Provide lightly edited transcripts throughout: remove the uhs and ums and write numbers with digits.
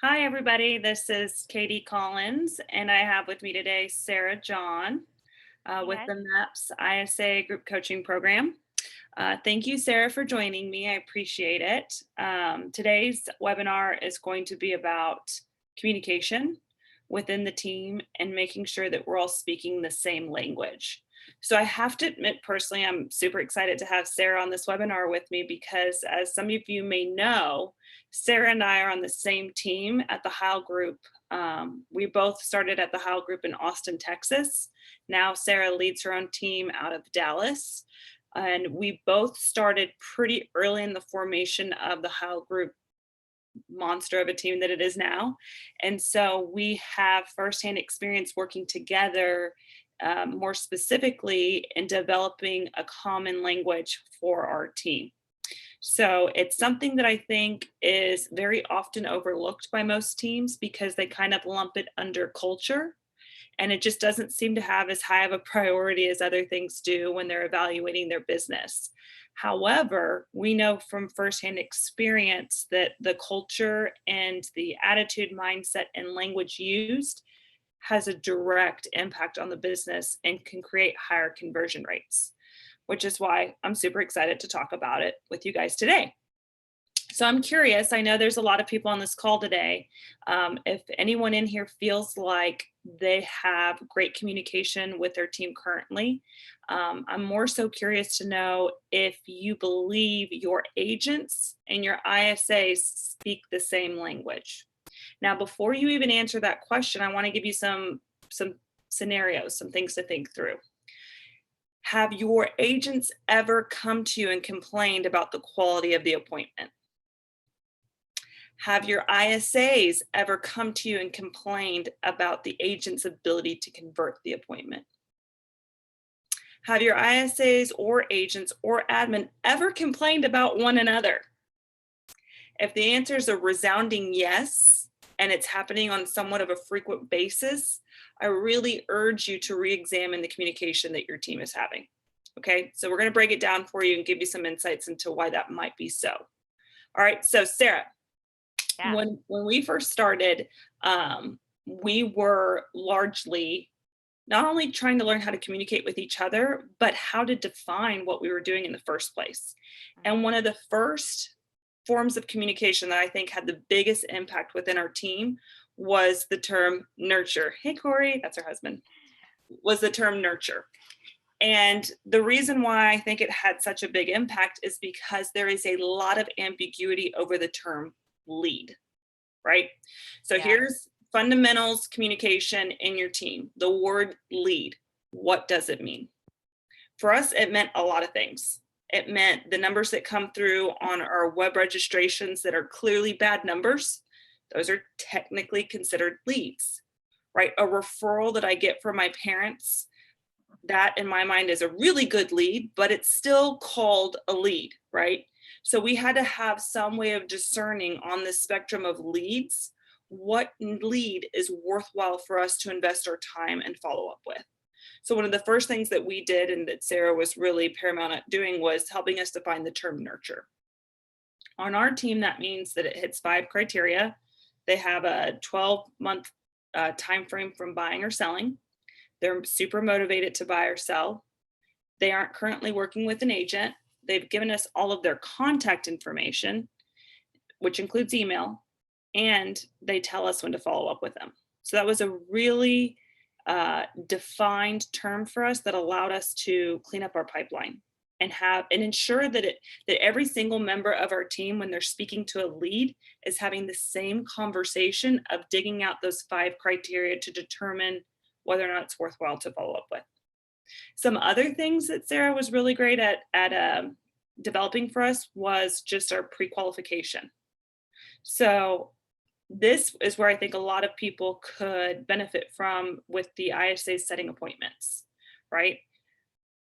Hi, everybody. This is Katie Collins, and I have with me today Sarah Jahn with Yes. the MAPS ISA Group Coaching Program. Thank you, Sarah, for joining me. I appreciate it. Today's webinar is going to be about communication within the team and making sure that we're all speaking the same language. So I have to admit personally, I'm super excited to have Sarah on this webinar with me because as some of you may know, Sarah and I are on the same team at the Heil Group. We both started at the Heil Group in Austin, Texas. Now Sarah leads her own team out of Dallas. And we both started pretty early in the formation of the Heil Group monster of a team that it is now. And so we have firsthand experience working together, more specifically in developing a common language for our team. So it's something that I think is very often overlooked by most teams because they kind of lump it under culture. And it just doesn't seem to have as high of a priority as other things do when they're evaluating their business. However, we know from firsthand experience that the culture and the attitude, mindset, and language used has a direct impact on the business and can create higher conversion rates, which is why I'm super excited to talk about it with you guys today. So I'm curious, I know there's a lot of people on this call today. If anyone in here feels like they have great communication with their team currently, I'm more so curious to know if you believe your agents and your ISAs speak the same language. Now, before you even answer that question, I want to give you some scenarios, some things to think through. Have your agents ever come to you and complained about the quality of the appointment? Have your ISAs ever come to you and complained about the agent's ability to convert the appointment? Have your ISAs or agents or admin ever complained about one another? If the answer is a resounding yes, and it's happening on somewhat of a frequent basis, I really urge you to re-examine the communication that your team is having. Okay, so we're going to break it down for you and give you some insights into why that might be so. All right, so Sarah, Yeah. when we first started, we were largely not only trying to learn how to communicate with each other, but how to define what we were doing in the first place. And one Mhm. of the first forms of communication that I think had the biggest impact within our team was the term nurture. Hey, Corey, that's her husband, was the term nurture. And the reason why I think it had such a big impact is because there is a lot of ambiguity over the term lead, right? So Yeah. here's fundamentals communication in your team. The word lead, what does it mean? For us, it meant a lot of things. It meant the numbers that come through on our web registrations that are clearly bad numbers. Those are technically considered leads, right? A referral that I get from my parents, that in my mind is a really good lead, but it's still called a lead, right? So we had to have some way of discerning on the spectrum of leads what lead is worthwhile for us to invest our time and follow up with. So one of the first things that we did and that Sarah was really paramount at doing was helping us define the term nurture. On our team, that means that it hits 5 criteria. They have a 12-month time frame from buying or selling. They're super motivated to buy or sell. They aren't currently working with an agent. They've given us all of their contact information, which includes email, and they tell us when to follow up with them. So that was a really defined term for us that allowed us to clean up our pipeline and have and ensure that every single member of our team, when they're speaking to a lead, is having the same conversation of digging out those 5 criteria to determine whether or not it's worthwhile to follow up with. Some other things that Sarah was really great at developing for us was just our pre-qualification. So this is where I think a lot of people could benefit from with the ISA setting appointments, right?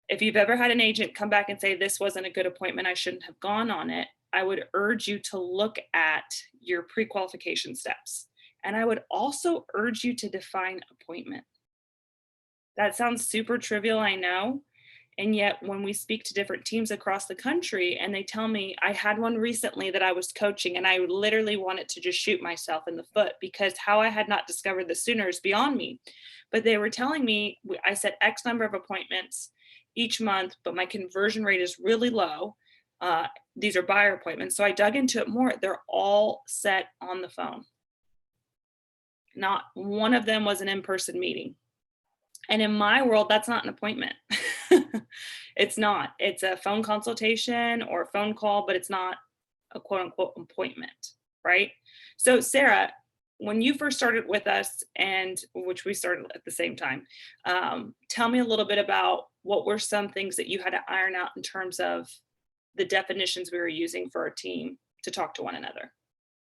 If you've ever had an agent come back and say, this wasn't a good appointment, I shouldn't have gone on it, I would urge you to look at your pre-qualification steps. And I would also urge you to define appointment. That sounds super trivial, I know. And yet when we speak to different teams across the country and they tell me, I had one recently that I was coaching and I literally wanted to just shoot myself in the foot because how I had not discovered this sooner is beyond me. But they were telling me, I set X number of appointments each month, but my conversion rate is really low. These are buyer appointments. So I dug into it more. They're all set on the phone. Not one of them was an in-person meeting. And in my world, that's not an appointment. It's not. It's a phone consultation or a phone call, but it's not a quote unquote appointment, right? So Sarah, when you first started with us, and which we started at the same time, tell me a little bit about what were some things that you had to iron out in terms of the definitions we were using for our team to talk to one another.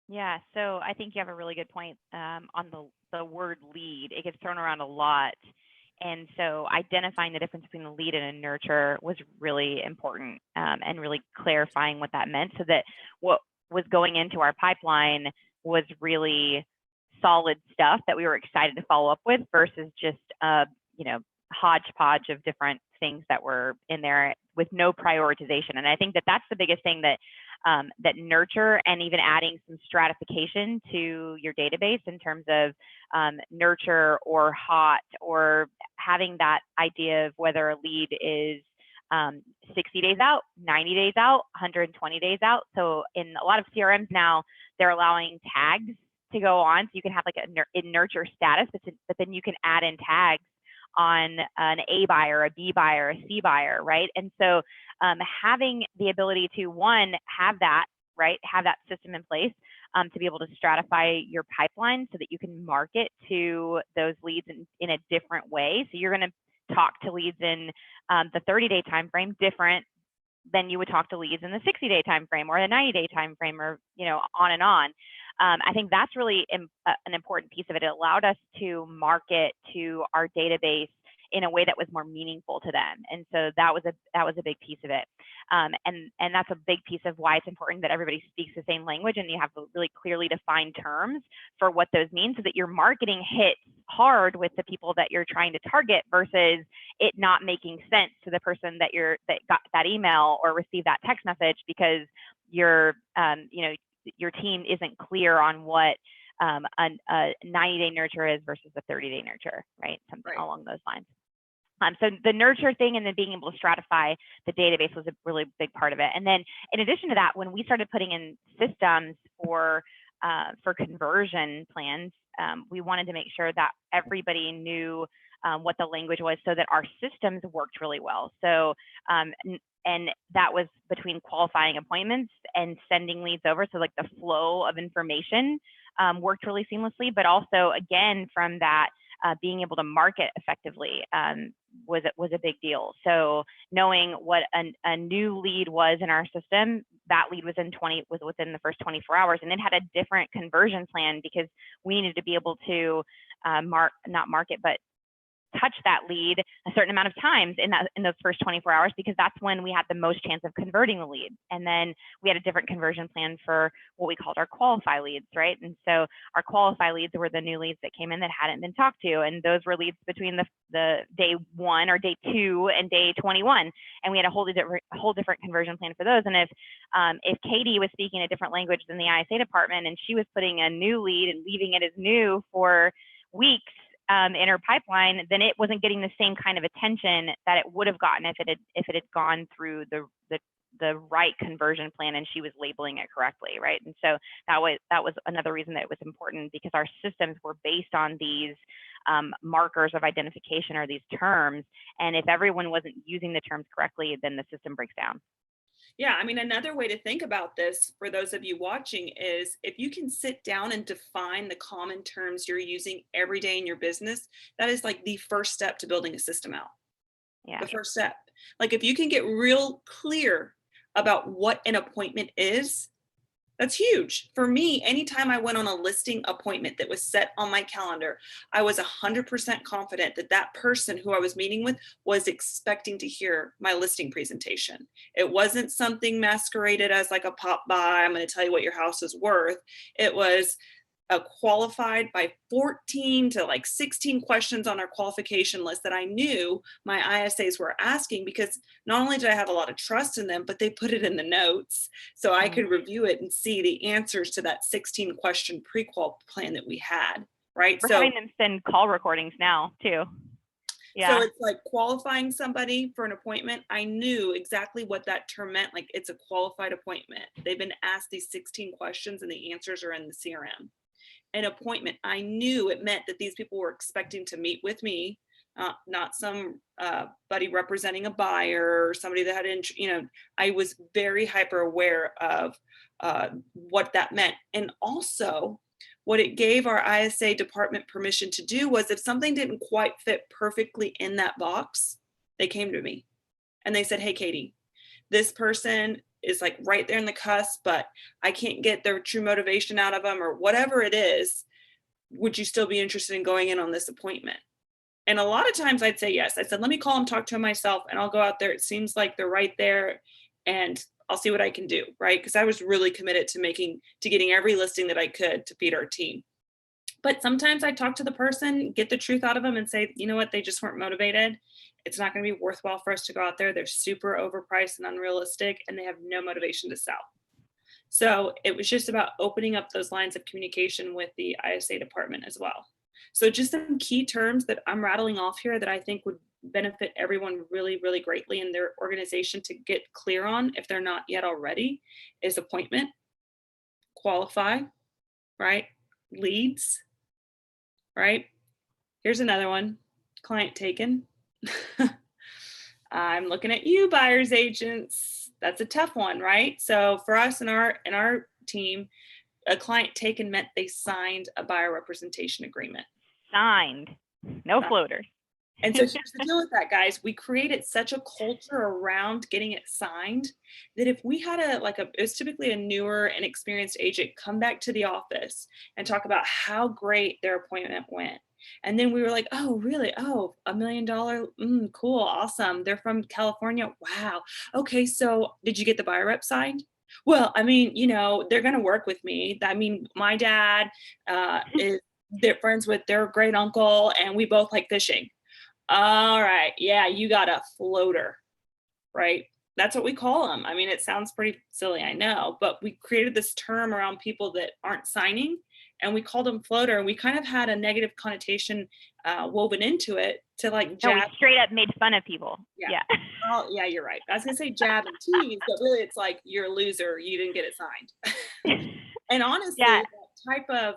Yeah, so I think you have a really good point on the word lead. It gets thrown around a lot. And so identifying the difference between a lead and a nurture was really important, and really clarifying what that meant so that what was going into our pipeline was really solid stuff that we were excited to follow up with versus just hodgepodge of different things that were in there with no prioritization. And I think that that's the biggest thing that that nurture, and even adding some stratification to your database in terms of nurture or hot, or having that idea of whether a lead is 60 days out, 90 days out, 120 days out. So in a lot of CRMs now, they're allowing tags to go on. So you can have like a nurture status, but then you can add in tags on an A buyer, a B buyer, a C buyer, right? And so having the ability to, one, have that, right? Have that system in place to be able to stratify your pipeline so that you can market to those leads in a different way. So you're going to talk to leads in the 30-day time frame different than you would talk to leads in the 60-day time frame or the 90-day time frame, or on and on. I think that's really an important piece of it. It allowed us to market to our database in a way that was more meaningful to them, and so that was a big piece of it. And that's a big piece of why it's important that everybody speaks the same language and you have really clearly defined terms for what those mean, so that your marketing hits hard with the people that you're trying to target versus it not making sense to the person that got that email or received that text message because your team isn't clear on what a 90-day nurture is versus a 30-day nurture, right? Something along those lines. So the nurture thing and then being able to stratify the database was a really big part of it. And then in addition to that, when we started putting in systems for conversion plans, we wanted to make sure that everybody knew what the language was so that our systems worked really well. So and that was between qualifying appointments and sending leads over. So like the flow of information worked really seamlessly, but also again, from that being able to market effectively was a big deal. So knowing what a new lead was in our system, that lead was within the first 24 hours, and it had a different conversion plan because we needed to be able to not market, but touch that lead a certain amount of times in those first 24 hours, because that's when we had the most chance of converting the lead. And then we had a different conversion plan for what we called our qualify leads, right? And so our qualify leads were the new leads that came in that hadn't been talked to, and those were leads between the day 1 or day 2 and day 21, and we had a whole different conversion plan for those. And if Katie was speaking a different language than the ISA department, and she was putting a new lead and leaving it as new for weeks in her pipeline, then it wasn't getting the same kind of attention that it would have gotten if it had gone through the right conversion plan and she was labeling it correctly, right? And so that was another reason that it was important, because our systems were based on these markers of identification or these terms, and if everyone wasn't using the terms correctly, then the system breaks down. Yeah, I mean, another way to think about this for those of you watching is if you can sit down and define the common terms you're using every day in your business, that is like the first step to building a system out. Yeah. The first step. Like if you can get real clear about what an appointment is, that's huge. For me, anytime I went on a listing appointment that was set on my calendar, I was 100% confident that that person who I was meeting with was expecting to hear my listing presentation. It wasn't something masqueraded as like a pop by, I'm going to tell you what your house is worth. It was, qualified by 14 to like 16 questions on our qualification list that I knew my ISAs were asking, because not only did I have a lot of trust in them, but they put it in the notes so I could review it and see the answers to that 16 question pre-qual plan that we had, right? We're So having them send call recordings now too. so Yeah. it's like qualifying somebody for an appointment. I knew exactly what that term meant. Like, it's a qualified appointment. They've been asked these 16 questions and the answers are in the CRM. An appointment, I knew it meant that these people were expecting to meet with me, not some buddy representing a buyer or somebody that had, I was very hyper aware of what that meant. And also, what it gave our ISA department permission to do was, if something didn't quite fit perfectly in that box, they came to me and they said, "Hey, Katie, this person is like right there in the cusp, but I can't get their true motivation out of them," or whatever it is. "Would you still be interested in going in on this appointment?" And a lot of times I'd say yes. I said, "Let me call them, talk to them myself, and I'll go out there. It seems like they're right there, and I'll see what I can do," right? Because I was really committed to getting every listing that I could to feed our team. But sometimes I talk to the person, get the truth out of them, and say, "You know what? They just weren't motivated. It's not going to be worthwhile for us to go out there. They're super overpriced and unrealistic, and they have no motivation to sell." So it was just about opening up those lines of communication with the ISA department as well. So just some key terms that I'm rattling off here that I think would benefit everyone really, really greatly in their organization to get clear on, if they're not yet already, is appointment, qualify, right? Leads, right? Here's another one, client taken. I'm looking at you, buyers agents. That's a tough one, right? So for us in our team, a client taken meant they signed a buyer representation agreement. Signed, no floaters. And so here's the deal with that, guys. We created such a culture around getting it signed that if we had it was typically a newer and experienced agent come back to the office and talk about how great their appointment went. And then we were like, "Oh, really? Oh, $1 million? Cool. Awesome. They're from California. Wow. Okay. So did you get the buyer rep signed?" "Well, I mean, they're going to work with me. I mean, my dad they're friends with their great uncle, and we both like fishing." "All right. Yeah, you got a floater," right? That's what we call them. I mean, it sounds pretty silly, I know, but we created this term around people that aren't signing, and we called them floater. And we kind of had a negative connotation woven into it to like No, we jab. straight up made fun of people. Yeah. Oh, yeah, you're right. I was gonna say jab and tease, but really it's like, "You're a loser. You didn't get it signed." And honestly, Yeah. that type of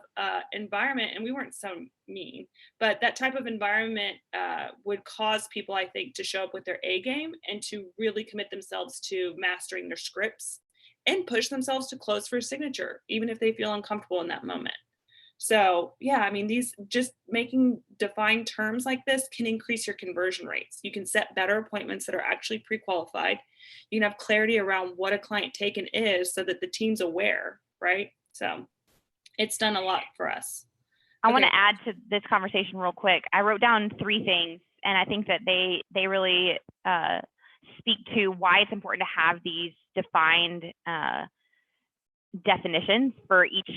environment, and we weren't so mean, but that type of environment would cause people, I think, to show up with their A game and to really commit themselves to mastering their scripts and push themselves to close for a signature, even if they feel uncomfortable in that moment. So yeah, I mean, these just making defined terms like this can increase your conversion rates. You can set better appointments that are actually pre-qualified. You can have clarity around what a client taken is so that the team's aware, right? So it's done a lot for us. I want Okay. to add to this conversation real quick. I wrote down 3 things, and I think that they really speak to why it's important to have these defined definitions for each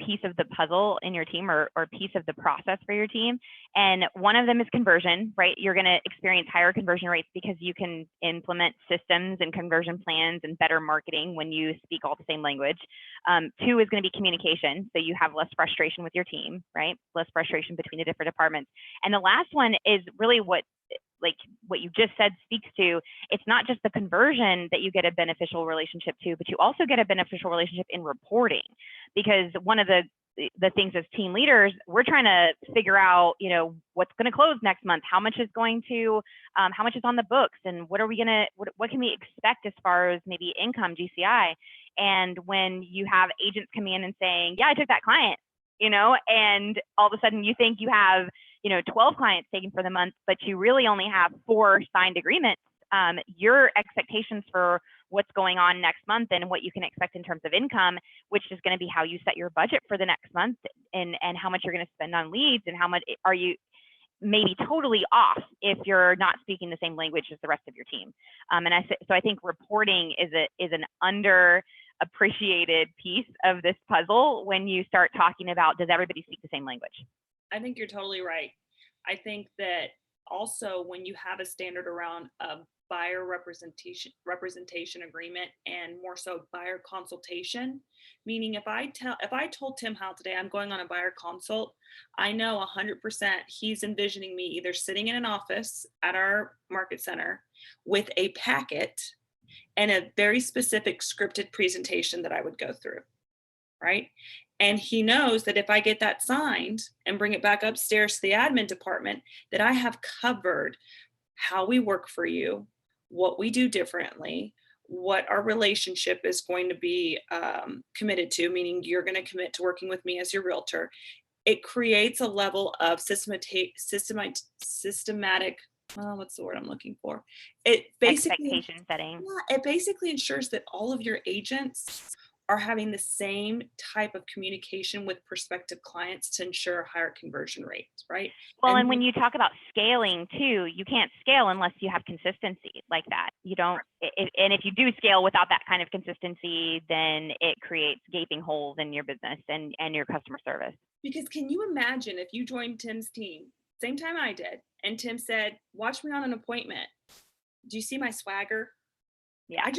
piece of the puzzle in your team, or piece of the process for your team. And one of them is conversion, right? You're going to experience higher conversion rates because you can implement systems and conversion plans and better marketing when you speak all the same language. 2 is going to be communication, so you have less frustration with your team, right? Less frustration between the different departments. And the last one is really what you just said speaks to. It's not just the conversion that you get a beneficial relationship to, but you also get a beneficial relationship in reporting, because one of the things as team leaders, we're trying to figure out, what's going to close next month, how much is on the books, and what can we expect as far as maybe income, GCI. And when you have agents coming in and saying, "Yeah, I took that client," and all of a sudden you think you have 12 clients taken for the month, but you really only have 4 signed agreements. Your expectations for what's going on next month and what you can expect in terms of income, which is going to be how you set your budget for the next month, and how much you're going to spend on leads, and how much are you maybe totally off if you're not speaking the same language as the rest of your team. So I think reporting is an appreciated piece of this puzzle when you start talking about, does everybody speak the same language? I think you're totally right. I think that also when you have a standard around a buyer representation agreement, and more so buyer consultation, meaning if I told Tim Howe today I'm going on a buyer consult, I know 100% he's envisioning me either sitting in an office at our market center with a packet and a very specific scripted presentation that I would go through, right? And he knows that if I get that signed and bring it back upstairs to the admin department, that I have covered how we work for you, what we do differently, what our relationship is going to be committed to, meaning you're going to commit to working with me as your realtor. It creates a level of systematic, what's the word I'm looking for? It basically, expectation setting. yeah, it basically ensures that all of your agents are having the same type of communication with prospective clients to ensure higher conversion rates, right? Well, and when you talk about scaling too, you can't scale unless you have consistency like that. You don't, and if you do scale without that kind of consistency, then it creates gaping holes in your business and your customer service. Because can you imagine if you joined Tim's team, same time I did, and Tim said, watch me on an appointment. Do you see my swagger? Yeah.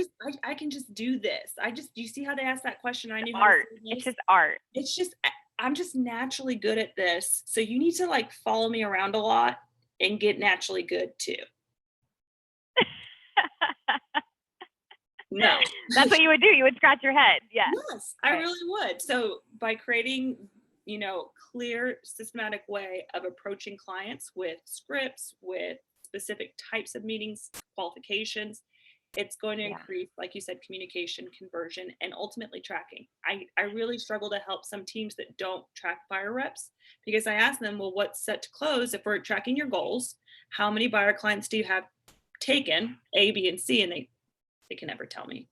I can just do this. Do you see how they asked that question? I knew art. It's just art. It's just, I'm just naturally good at this. So you need to like follow me around a lot and get naturally good too. No. That's what you would do. You would scratch your head. Yeah. Yes, I really would. So by creating, clear, systematic way of approaching clients with scripts, with specific types of meetings, qualifications, it's going to increase, like you said, communication, conversion, and ultimately tracking. I really struggle to help some teams that don't track buyer reps, because I ask them, well, what's set to close? If we're tracking your goals, how many buyer clients do you have taken, A, B, and C? And they can never tell me.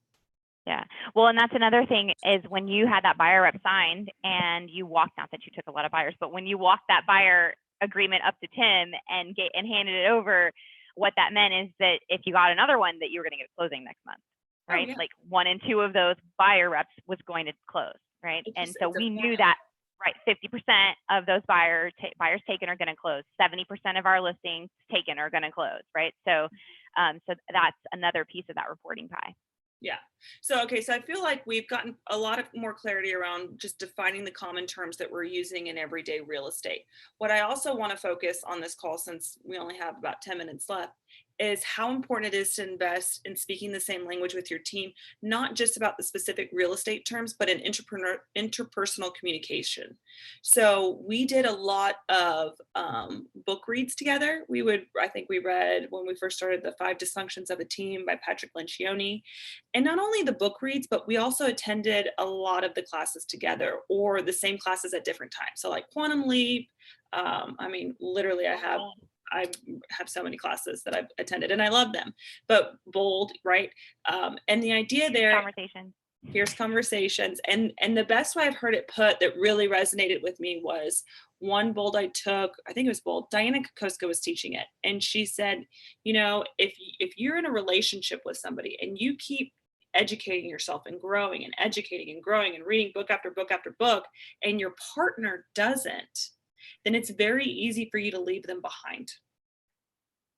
Yeah. Well, and that's another thing is when you had that buyer rep signed and you walked, not that you took a lot of buyers, but when you walked that buyer agreement up to Tim and handed it over, what that meant is that if you got another one, that you were going to get closing next month, right? Oh, yeah. Like 1 and 2 of those buyer reps was going to close, right? And so we knew that, right, 50% of those buyers taken are going to close. 70% of our listings taken are going to close, right? So, so that's another piece of that reporting pie. Yeah. So, okay. So I feel like we've gotten a lot of more clarity around just defining the common terms that we're using in everyday real estate. What I also want to focus on this call, since we only have about 10 minutes left, is how important it is to invest in speaking the same language with your team, not just about the specific real estate terms, but in interpersonal communication. So we did a lot of book reads together. I think we read, when we first started, The 5 Dysfunctions of a Team by Patrick Lencioni. And not only the book reads, but we also attended a lot of the classes together, or the same classes at different times. So like Quantum Leap. Literally I have so many classes that I've attended and I love them, but Bold, right? And the idea there, Fierce Conversations. And the best way I've heard it put that really resonated with me was one Bold I took, I think it was Bold, Diana Kokoska was teaching it. And she said, if you're in a relationship with somebody and you keep educating yourself and growing and educating and growing and reading book after book after book, and your partner doesn't, then it's very easy for you to leave them behind,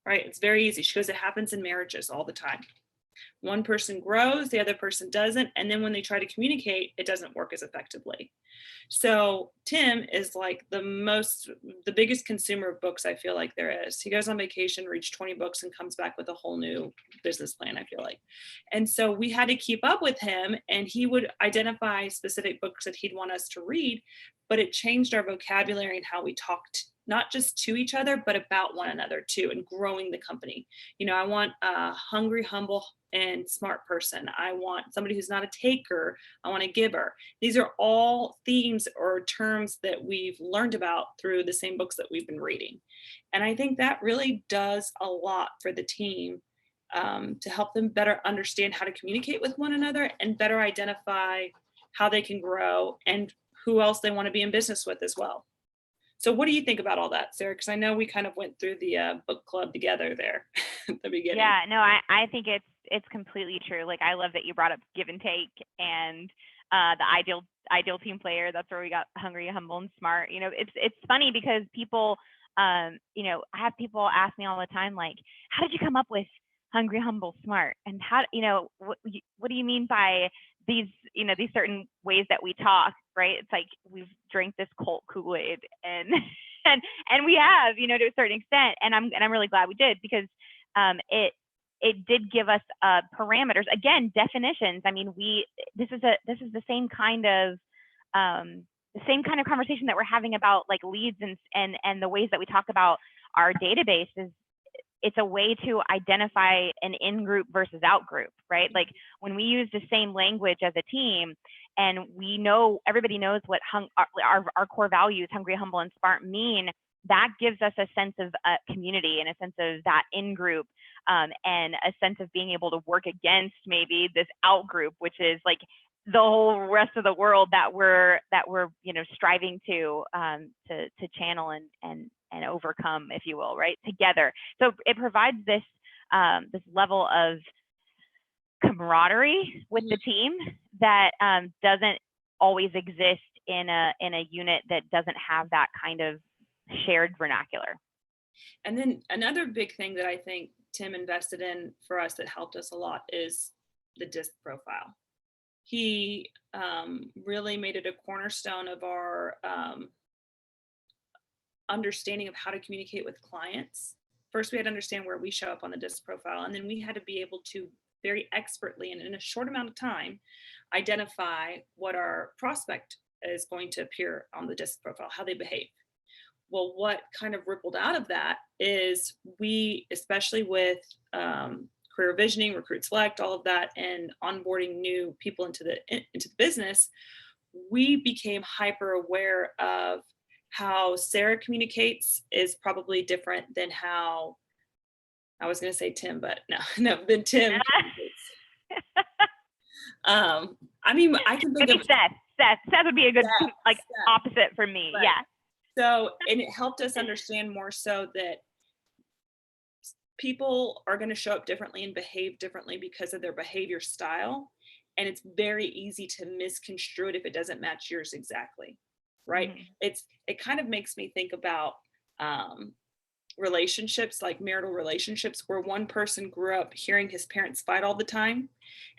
right? It's very easy. She goes, it happens in marriages all the time. One person grows, the other person doesn't. And then when they try to communicate, it doesn't work as effectively. So Tim is like the biggest consumer of books I feel like there is. He goes on vacation, reads 20 books, and comes back with a whole new business plan, I feel like. And so we had to keep up with him, and he would identify specific books that he'd want us to read, but it changed our vocabulary and how we talked, not just to each other, but about one another too, and growing the company. I want a hungry, humble, and smart person. I want somebody who's not a taker. I want a giver. These are all themes or terms that we've learned about through the same books that we've been reading. And I think that really does a lot for the team to help them better understand how to communicate with one another and better identify how they can grow and who else they want to be in business with as well. So what do you think about all that, Sarah? Because I know we kind of went through the book club together there at the beginning. Yeah, no, I think it's it's completely true. Like, I love that you brought up give and take and the ideal team player. That's where we got hungry, humble, and smart. You know, it's funny because people, you know, I have people ask me all the time, like, how did you come up with hungry, humble, smart? And how, you know, what do you mean by these, you know, these certain ways that we talk, right? It's like we've drank this cult Kool-Aid and and we have, you know, to a certain extent. And I'm really glad we did, because it did give us parameters, again, definitions. I mean, this is the same kind of conversation that we're having about like leads and the ways that we talk about our database. Is it's a way to identify an in-group versus out-group, right? Like, when we use the same language as a team, and we know, everybody knows what our core values, hungry, humble, and smart, mean, that gives us a sense of community and a sense of that in-group, and a sense of being able to work against maybe this out-group, which is like the whole rest of the world that we're you know, striving to channel and overcome, if you will, right, together. So it provides this this level of camaraderie with the team that doesn't always exist in a unit that doesn't have that kind of shared vernacular. And then another big thing that I think Tim invested in for us that helped us a lot is the DISC profile. He really made it a cornerstone of our understanding of how to communicate with clients. First, we had to understand where we show up on the DISC profile, and then we had to be able to very expertly and in a short amount of time identify what our prospect is going to appear on the DISC profile, how they behave. Well, what kind of rippled out of that is we, especially with career visioning, recruit select, all of that, and onboarding new people into the business, we became hyper aware of how Sarah communicates is probably different than how, I was going to say Tim, but no, than Tim communicates. I mean, I can think of Seth would be a good Seth. Opposite for me. Right. Yeah. So, and it helped us understand more so that people are going to show up differently and behave differently because of their behavior style. And it's very easy to misconstrue it if it doesn't match yours exactly. Right. Mm-hmm. It kind of makes me think about relationships, like marital relationships, where one person grew up hearing his parents fight all the time.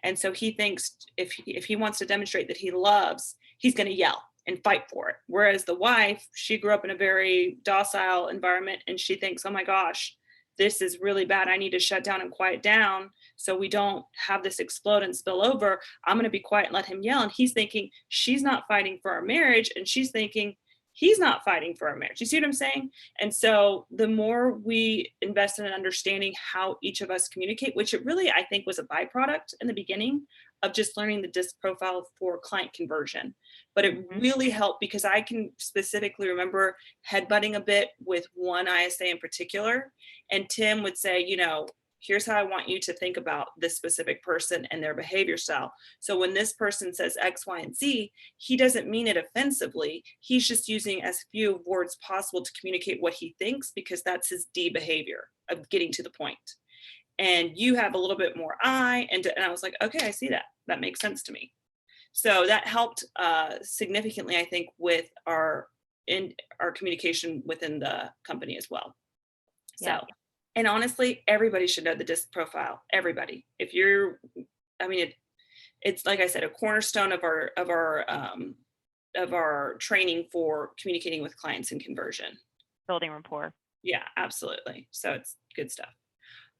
And so he thinks if he wants to demonstrate that he loves, he's going to yell and fight for it. Whereas the wife, she grew up in a very docile environment, and she thinks, oh my gosh, this is really bad. I need to shut down and quiet down so we don't have this explode and spill over. I'm going to be quiet and let him yell. And he's thinking she's not fighting for our marriage, and she's thinking he's not fighting for our marriage. You see what I'm saying? And so the more we invest in understanding how each of us communicate, which it really, I think, was a byproduct in the beginning of just learning the DISC profile for client conversion. But it really helped, because I can specifically remember headbutting a bit with one ISA in particular. And Tim would say, you know, here's how I want you to think about this specific person and their behavior style. So when this person says X, Y, and Z, he doesn't mean it offensively. He's just using as few words possible to communicate what he thinks, because that's his D behavior of getting to the point. And you have a little bit more I, and I was like, okay, I see that. That makes sense to me. So that helped significantly, I think, with our communication within the company as well. Yeah. So, and honestly, everybody should know the DISC profile. Everybody. If you're, I mean, it's like I said, a cornerstone of our training for communicating with clients and conversion. Building rapport. Yeah, absolutely. So it's good stuff.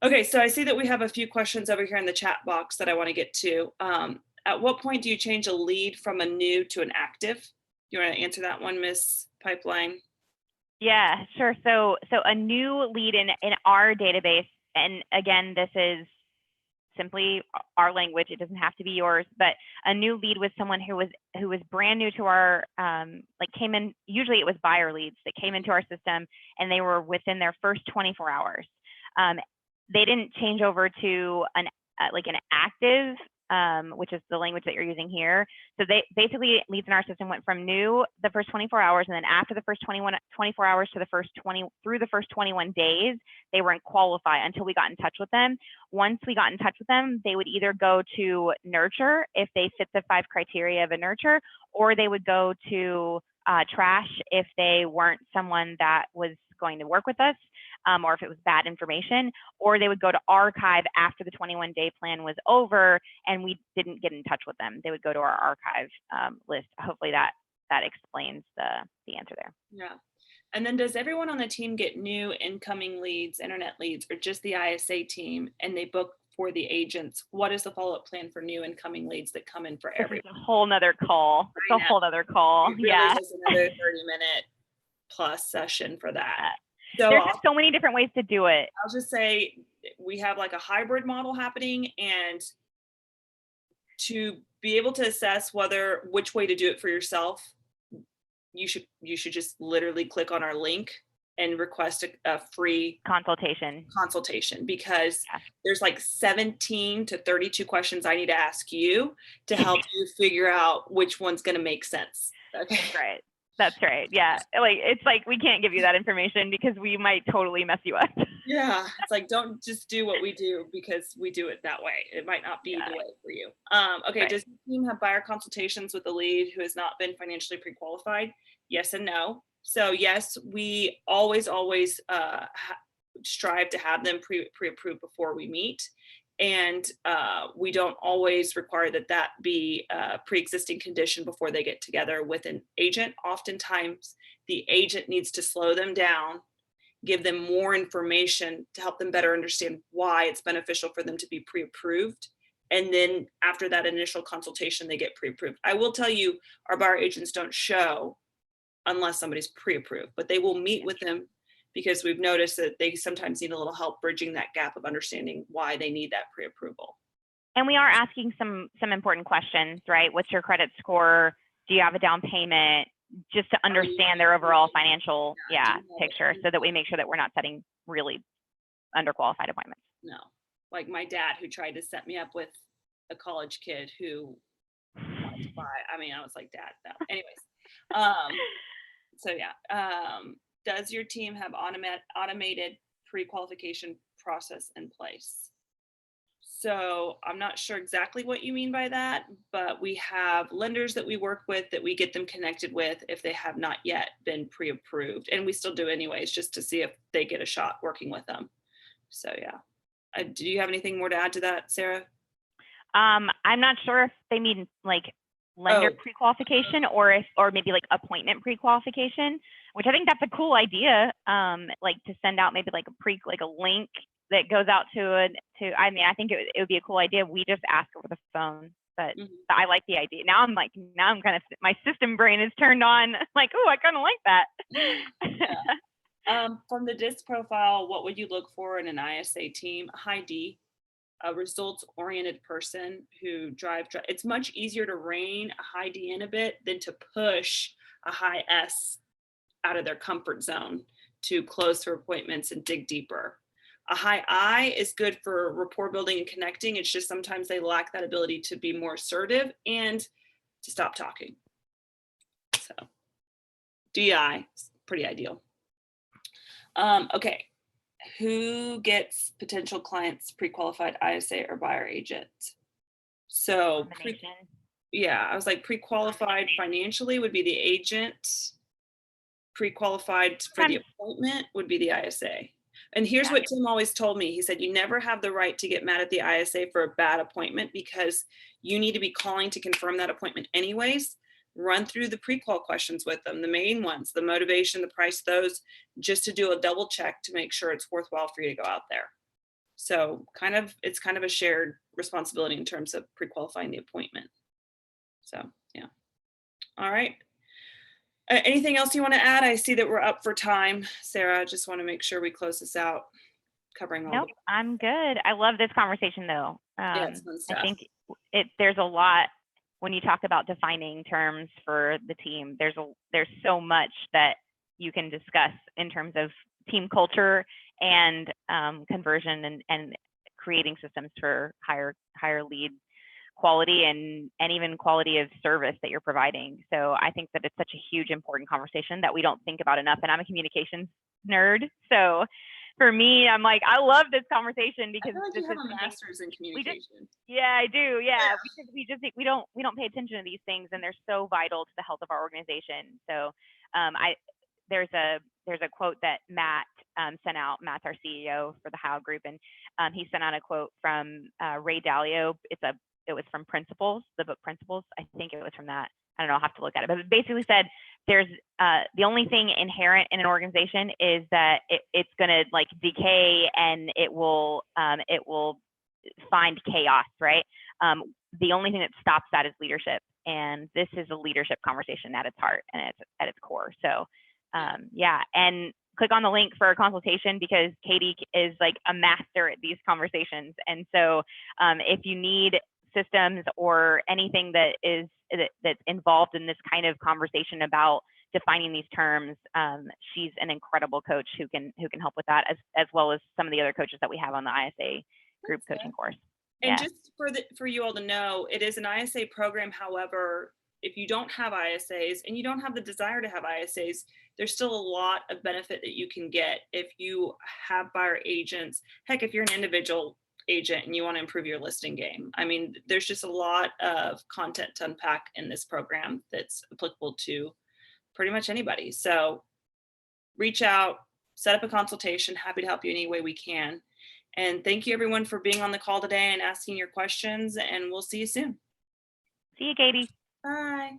Okay, so I see that we have a few questions over here in the chat box that I want to get to. At what point do you change a lead from a new to an active? You want to answer that one, Miss Pipeline? Yeah, sure. So a new lead in our database, and again, this is simply our language. It doesn't have to be yours, but a new lead was someone who was brand new to our, came in, usually it was buyer leads that came into our system, and they were within their first 24 hours. They didn't change over to an active which is the language that you're using here. So they basically, leads in our system went from new the first 24 hours, and then after the first 24 hours to the first 20 through the first 21 days, they weren't qualified until we got in touch with them. Once we got in touch with them, they would either go to nurture if they fit the 5 criteria of a nurture, or they would go to trash if they weren't someone that was going to work with us, or if it was bad information, or they would go to archive after the 21-day plan was over and we didn't get in touch with them. They would go to our archive list. Hopefully that explains the answer there. Yeah. And then does everyone on the team get new incoming leads, internet leads, or just the ISA team, and they book for the agents? What is the follow-up plan for new incoming leads that come in for everyone? It's a whole nother call. It's a whole nother call. It really Yeah. is another 30-minute plus session for that. So there's just so many different ways to do it. I'll just say we have like a hybrid model happening, and to be able to assess which way to do it for yourself, you should just literally click on our link and request a free consultation, because there's like 17 to 32 questions I need to ask you to help you figure out which one's going to make sense. Okay. Right. That's right. Yeah. Like, it's like, we can't give you that information because we might totally mess you up. Yeah. It's like, don't just do what we do because we do it that way. It might not be the way for you. Okay. Right. Does the team have buyer consultations with a lead who has not been financially pre-qualified? Yes and no. So yes, we always strive to have them pre-approved before we meet. And we don't always require that be a pre-existing condition before they get together with an agent. Oftentimes, the agent needs to slow them down, give them more information to help them better understand why it's beneficial for them to be pre-approved. And then after that initial consultation, they get pre-approved. I will tell you, our buyer agents don't show unless somebody's pre-approved, but they will meet with them, because we've noticed that they sometimes need a little help bridging that gap of understanding why they need that pre-approval. And we are asking some important questions, right? What's your credit score? Do you have a down payment? Just to understand their overall financial picture, so that we make sure that we're not setting really underqualified appointments. No, like my dad, who tried to set me up with a college kid who wanted to buy. I mean, I was like, Dad, no. Anyways, so yeah. Does your team have automated pre-qualification process in place? So I'm not sure exactly what you mean by that, but we have lenders that we work with that we get them connected with if they have not yet been pre-approved, and we still do anyways, just to see if they get a shot working with them. So yeah. Do you have anything more to add to that, Sarah? I'm not sure if they mean like lender pre-qualification or maybe like appointment pre-qualification, which I think that's a cool idea. Like to send out maybe like a link that goes out I think it would be a cool idea. We just ask over the phone, but I like the idea. Now I'm kind of, my system brain is turned on. Like, oh, I kind of like that. Yeah. From the DISC profile, what would you look for in an ISA team? A high D, a results-oriented person who it's much easier to rein a high D in a bit than to push a high S out of their comfort zone to close their appointments and dig deeper. A high I is good for rapport building and connecting. It's just sometimes they lack that ability to be more assertive and to stop talking. So DI is pretty ideal. Okay. Who gets potential clients pre-qualified ISA or buyer agent? So I was like, pre-qualified financially would be the agent. Pre-qualified for the appointment would be the ISA. And here's what Tim always told me. He said, you never have the right to get mad at the ISA for a bad appointment, because you need to be calling to confirm that appointment anyways. Run through the pre-qual questions with them, the main ones, the motivation, the price, those, just to do a double check to make sure it's worthwhile for you to go out there. So it's kind of a shared responsibility in terms of pre-qualifying the appointment. So yeah. All right. Anything else you want to add? I see that we're up for time, Sarah. I just want to make sure we close this out, covering all. Nope, I'm good. I love this conversation though. It's fun stuff. I think there's a lot when you talk about defining terms for the team. There's so much that you can discuss in terms of team culture and conversion and creating systems for higher lead quality and even quality of service that you're providing. So I think that it's such a huge, important conversation that we don't think about enough. And I'm a communications nerd. So for me, I'm like, I love this conversation I because feel like this you have is a master's in communication. yeah, I do. Yeah, Yeah. we don't pay attention to these things, and they're so vital to the health of our organization. So, there's a quote that Matt sent out. Matt's our CEO for the How Group, and he sent out a quote from Ray Dalio. It was from Principles, the book Principles. I think it was from that. I don't know. I'll have to look at it, but it basically said there's the only thing inherent in an organization is that it's going to like decay and it will find chaos, right? The only thing that stops that is leadership, and this is a leadership conversation at its heart and at its core. So, yeah, and click on the link for a consultation because Katie is like a master at these conversations. And so, if you need systems or anything that's involved in this kind of conversation about defining these terms, she's an incredible coach who can help with that, as well as some of the other coaches that we have on the ISA group coaching course. And just for you all to know, it is an ISA program. However, if you don't have ISAs and you don't have the desire to have ISAs, there's still a lot of benefit that you can get if you have buyer agents. Heck, if you're an individual agent and you want to improve your listing game. I mean, there's just a lot of content to unpack in this program that's applicable to pretty much anybody. So reach out, set up a consultation. Happy to help you any way we can. And thank you everyone for being on the call today and asking your questions, and we'll see you soon. See you, Katie. Bye.